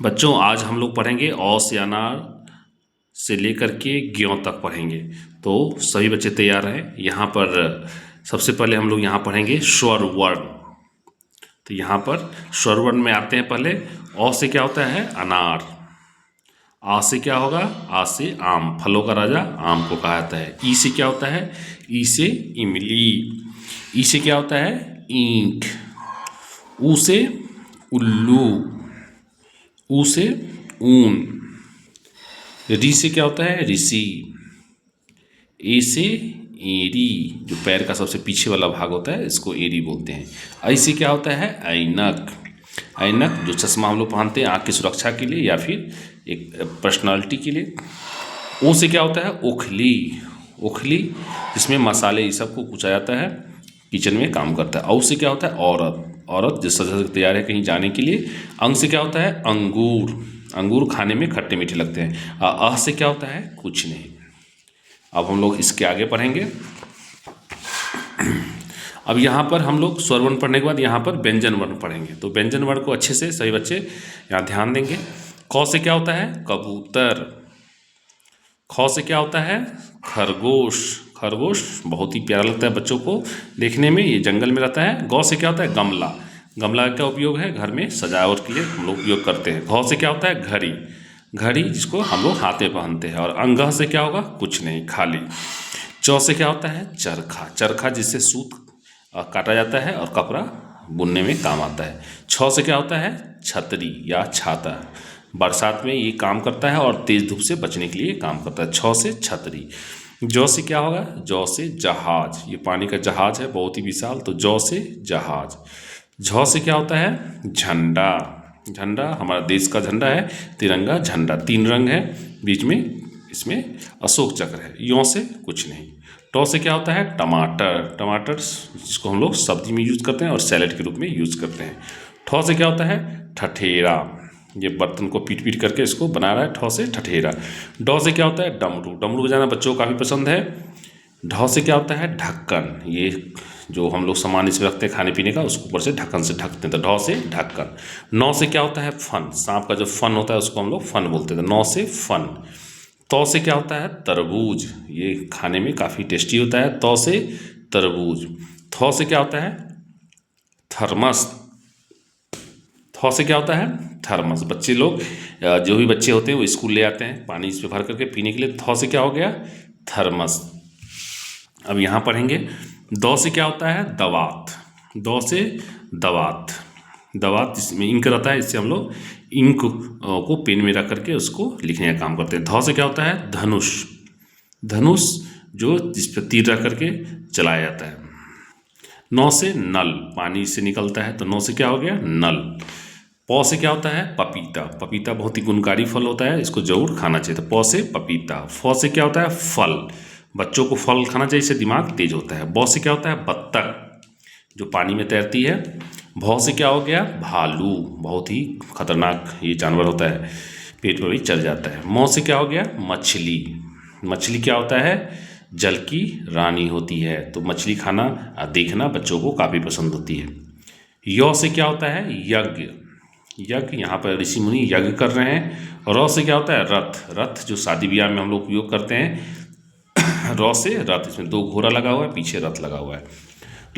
बच्चों आज हम लोग पढ़ेंगे अ से अनार से लेकर के ज्यों तक पढ़ेंगे। तो सभी बच्चे तैयार हैं। यहाँ पर सबसे पहले हम लोग यहाँ पढ़ेंगे स्वर वर्ण। तो यहाँ पर स्वर वर्ण में आते हैं। पहले अ से क्या होता है अनार। आ से क्या होगा आ से आम, फलों का राजा आम को कहा जाता है। ई से क्या होता है ई से इमली। ई से क्या होता है ईंट। ऊ से उल्लू। ऊ से ऊन। री से क्या होता है ऋषि। ए से एरी, जो पैर का सबसे पीछे वाला भाग होता है इसको एरी बोलते हैं। ऐ से क्या होता है ऐनक। ऐनक जो चश्मा हम लोग पहनते हैं आँख की सुरक्षा के लिए या फिर एक पर्सनालिटी के लिए। ओ से क्या होता है ओखली। ओखली जिसमें मसाले ये सब को कुचा जाता है, किचन में काम करता है। औ से क्या होता है औरत। औरत जो सज धज के तैयार है कहीं जाने के लिए। अंग से क्या होता है अंगूर। अंगूर खाने में खट्टे मीठे लगते हैं। अह से क्या होता है कुछ नहीं। अब हम लोग इसके आगे पढ़ेंगे। अब यहाँ पर हम लोग स्वर वर्ण पढ़ने के बाद यहाँ पर व्यंजन वर्ण पढ़ेंगे। तो व्यंजन वर्ण को अच्छे से सभी बच्चे यहाँ ध्यान देंगे। क से क्या होता है कबूतर। ख से क्या होता है खरगोश। खरगोश बहुत ही प्यारा लगता है बच्चों को देखने में, ये जंगल में रहता है। गौ से क्या होता है गमला। गमला का उपयोग है घर में सजावट के लिए हम लोग उपयोग करते हैं। घ से क्या होता है घड़ी। घड़ी जिसको हम लोग हाथ में पहनते हैं। और अंगह से क्या होगा कुछ नहीं खाली। चौ से क्या होता है चरखा। चरखा जिससे सूत काटा जाता है और कपड़ा बुनने में काम आता है। छ से क्या होता है छतरी या छाता, बरसात में ये काम करता है और तेज़ धूप से बचने के लिए काम करता है। छ से छतरी। जौ से क्या होगा जौ से जहाज, ये पानी का जहाज है बहुत ही विशाल, तो जौ से जहाज। झ से क्या होता है झंडा। झंडा हमारा देश का झंडा है, तिरंगा झंडा, 3 रंग है, बीच में इसमें अशोक चक्र है। यों से कुछ नहीं। टॉ से क्या होता है टमाटर। टमाटर जिसको हम लोग सब्जी में यूज़ करते हैं और सैलेड के रूप में यूज़ करते हैं। ठौ से क्या होता है ठठेरा, ये बर्तन को पीट पीट करके इसको बना रहा है, ठौ से ठठेरा। डॉ से क्या होता है डमरू। डमरू बजाना बच्चों को काफ़ी पसंद है। ढौ से क्या होता है ढक्कन, ये जो हम लोग सामान इसमें रखते हैं खाने पीने का उसको ऊपर से ढक्कन से ढकते हैं, तो ढौ से ढक्कन। नौ से क्या होता है फन, सांप का जो फन होता है उसको हम लोग फन बोलते हैं, तो नौ से फन। तौ से क्या होता है तरबूज, ये खाने में काफ़ी टेस्टी होता है, तौ से तरबूज। थौ से क्या होता है थर्मस। थौ से क्या होता है थर्मस। बच्चे लोग जो भी बच्चे होते हैं वो स्कूल ले आते हैं पानी इसमें भर करके पीने के लिए। थौ से क्या हो गया थर्मस। अब यहाँ पढ़ेंगे दौ से क्या होता है दवात। दौ से दवात। दवात जिसमें इंक रहता है, इससे हम लोग इंक को पेन में रख करके उसको लिखने का काम करते हैं। धौ से क्या होता है धनुष। धनुष जो जिस पर तीर रख करके चलाया जाता है। नौ से नल, पानी से निकलता है, तो नौ से क्या हो गया नल। पौ से क्या होता है पपीता। पपीता बहुत ही गुणकारी फल होता है, इसको जरूर खाना चाहिए, तो पौ से पपीता। फौ से क्या होता है फल, बच्चों को फल खाना चाहिए, इससे दिमाग तेज होता है। बौ से क्या होता है बत्तख, जो पानी में तैरती है। भौ से क्या हो गया भालू, बहुत ही खतरनाक ये जानवर होता है, पेट में भी चल जाता है। मौ से क्या हो गया मछली। मछली क्या होता है जल की रानी होती है, तो मछली खाना देखना बच्चों को काफ़ी पसंद होती है। यौ से क्या होता है यज्ञ। यज्ञ यहाँ पर ऋषि मुनि यज्ञ कर रहे हैं। रौ से क्या होता है रथ। रथ जो शादी ब्याह में हम लोग उपयोग करते हैं। रौ से रथ, इसमें 2 घोड़ा लगा हुआ है, पीछे रथ लगा हुआ है।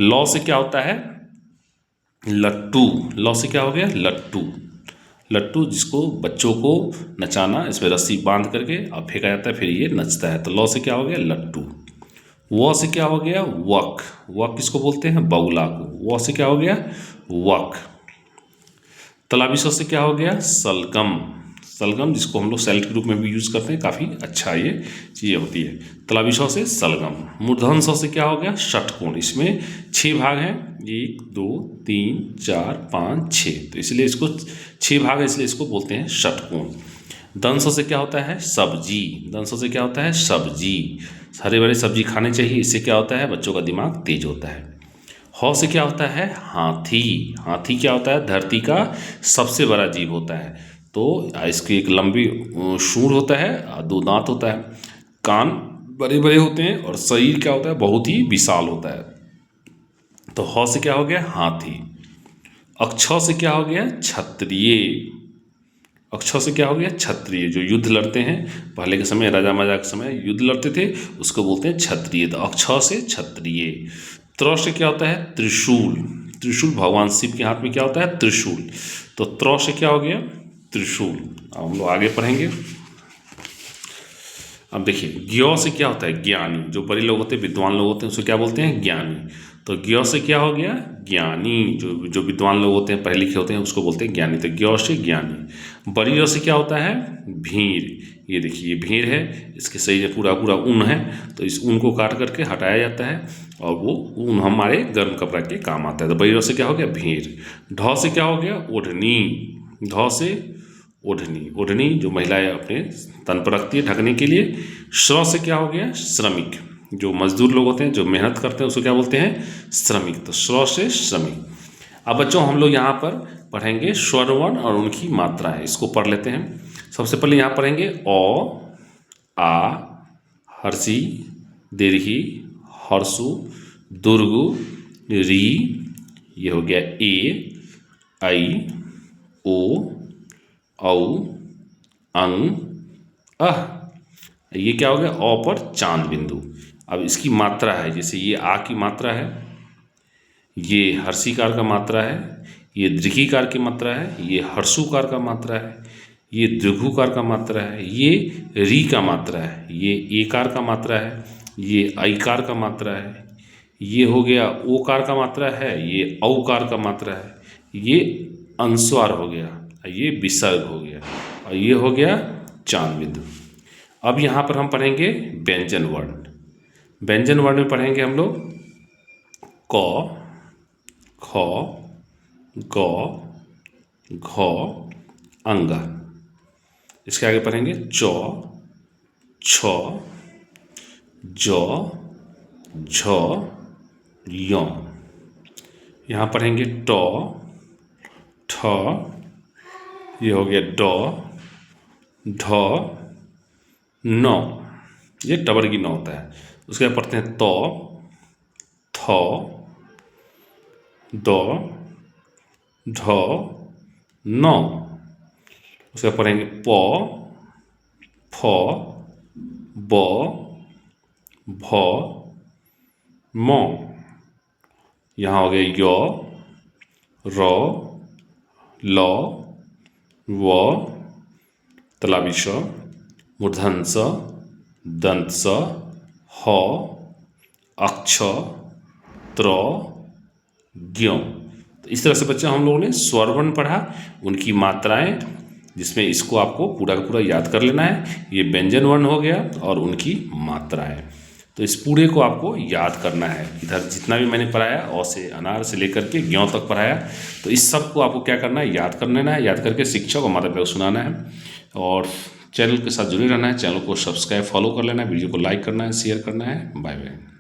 लौ से क्या होता है लट्टू। लौ से क्या हो गया लट्टू। लट्टू जिसको बच्चों को नचाना, इसमें रस्सी बांध करके अब फेंका जाता है, फिर ये नचता है, तो लौ से क्या हो गया लट्टू। व से क्या हो गया वक। वक किसको बोलते हैं बगुला को। व से क्या हो गया वक। तलाबी स से क्या हो गया सलगम। सलगम जिसको हम लोग सैलेड के रूप में भी यूज़ करते हैं, काफ़ी अच्छा ये चीज़ें होती है। तलाबी स से सलगम। मूर्धन स से क्या हो गया षटकोण, इसमें 6 भाग हैं, 1 2 3 4 5 6, तो इसलिए इसको 6 भाग है, इसलिए इसको बोलते हैं षटकोण। दंस से क्या होता है सब्जी। दंस से क्या होता है सब्जी, हरे भरे सब्जी खाने चाहिए, इससे क्या होता है बच्चों का दिमाग तेज होता है। हौ से क्या होता है हाथी। हाथी क्या होता है धरती का सबसे बड़ा जीव होता है, तो इसकी एक लंबी सूंड होता है, 2 दांत होता है, कान बड़े बड़े होते हैं और शरीर क्या होता है बहुत ही विशाल होता है। तो हौ से क्या हो गया हाथी। अक्ष से क्या हो गया क्षत्रिय। क्ष से क्या हो गया? क्षत्रिय। जो युद्ध लड़ते हैं पहले के समय, राजा महाराजा के समय युद्ध लड़ते थे, उसको बोलते हैं क्षत्रिय। तो क्ष से क्षत्रिय। त्र से क्या होता है? त्रिशूल। त्रिशूल, भगवान शिव के हाथ में क्या होता है? त्रिशूल। तो त्र से क्या हो गया? त्रिशूल। अब हम लोग आगे पढ़ेंगे। अब देखिए, ज्ञ से क्या होता है? ज्ञानी। जो बड़े लोग होते हैं, विद्वान लोग होते हैं, उसको क्या बोलते हैं? ज्ञानी। तो ज्ञ से क्या हो गया? ज्ञानी। जो विद्वान लोग होते हैं, पढ़े लिखे होते हैं, उसको बोलते हैं ज्ञानी। तो ज्ञ से ज्ञानी। बड़ी र से क्या होता है? भीड़। ये देखिए, ये भीड़ है, इसके सही में पूरा पूरा ऊन है, तो इस ऊन को काट करके हटाया जाता है और वो ऊन हमारे गर्म कपड़ा के काम आता है। तो बड़ी र से क्या हो गया? भीड़। ढ से क्या हो गया? ओढ़नी। ढ से ओढ़नी। ओढ़नी जो महिलाएं अपने तन पर रखती है ढकने के लिए। श्र से क्या हो गया? श्रमिक। जो मजदूर लोग होते हैं, जो मेहनत करते हैं, उसको क्या बोलते हैं? श्रमिक। तो श्र से श्रमिक। अब बच्चों, हम लोग यहाँ पर पढ़ेंगे स्वर वर्ण और उनकी मात्राएं। इसको पढ़ लेते हैं। सबसे पहले यहाँ पढ़ेंगे अ, आ, हर्षी, दीर्घी, हर्षु, दुर्गु, री, ये हो गया ए, ऐ, ओ, औ, अंग, अह। ये क्या हो गया? अ पर चांद बिंदु। अब इसकी मात्रा है, जैसे ये आ की मात्रा है, ये हर्षिकार का मात्रा है, ये दीर्घिकार की मात्रा है, ये हर्षुकार का मात्रा है, ये दीर्घुकार का मात्रा है, ये री का मात्रा है, ये एकार का मात्रा है, ये ऐकार का मात्रा है, ये हो गया ओकार का मात्रा है, ये औकार का मात्रा है, ये अनुस्वार हो गया, ये विसर्ग हो गया, और ये हो गया चांद बिंदु। अब यहाँ पर हम पढ़ेंगे व्यंजन वर्ण। व्यंजन वर्ण में पढ़ेंगे हम लोग क, ख, ग, घ, अंग। इसके आगे पढ़ेंगे च, छ, ज, झ, य। यहाँ पढ़ेंगे ट, ठ, ये हो गया ड, ढ, न। ये टबर की न होता है। उसके बाद पढ़ते हैं त, थ, द, ढ, न। उसके बाद पढ़ेंगे प, फ, ब, भ, म। यहाँ हो गया य, र, ल, व, तलावी श, मूर्धन्य स, दंत स, ह, अक्ष, त्र, ज्ञ। तो इस तरह से बच्चे हम लोगों ने स्वर वर्ण पढ़ा, उनकी मात्राएं, जिसमें इसको आपको पूरा का पूरा याद कर लेना है। ये व्यंजन वर्ण हो गया और उनकी मात्राएं। तो इस पूरे को आपको याद करना है। इधर जितना भी मैंने पढ़ाया, अ से अनार से लेकर के ज्ञ तक पढ़ाया, तो इस सब को आपको क्या करना है? याद कर लेना है। याद करके शिक्षक और माता पिता को सुनाना है, और चैनल के साथ जुड़े रहना है। चैनल को सब्सक्राइब, फॉलो कर लेना है, वीडियो को लाइक करना है, शेयर करना है। Bye bye.